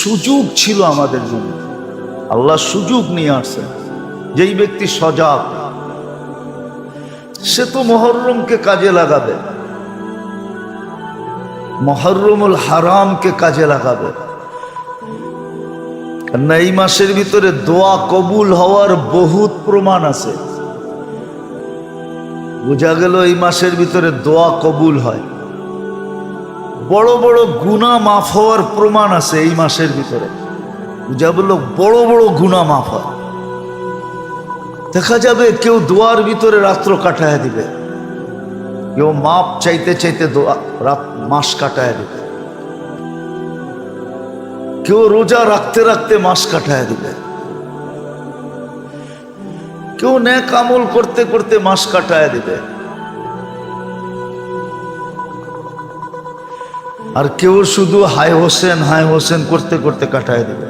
সুযোগ ছিল আমাদের জন্য। আল্লাহ সুযোগ নিয়ে আসছেন। যেই ব্যক্তি সজাগ, সে তো মুহররমকে কাজে লাগাবে, মুহররমুল হারামকে কাজে লাগাবে। না, এই মাসের ভিতরে দোয়া কবুল হওয়ার বহুত প্রমাণ আছে। বোঝা গেল এই মাসের ভিতরে দোয়া কবুল হয়। বড় বড় গুনাহ মাফ হওয়ার প্রমাণ আছে এই মাসের ভিতরে। বুঝা বলল বড় বড় গুনাহ মাফ হয়। দেখা যাবে কেউ দোয়ার ভিতরে রাত্র কাটায় দিবে, কেউ মাপ চাইতে চাইতে মাস কাটায় দিবে, কেউ রোজা রাখতে রাখতে মাস কাটায় দিবে, কেউ নেক আমল করতে করতে মাস কাটায় দিবে, আর কেউ শুধু হায় হোসেন করতে করতে কাটায় দিবে।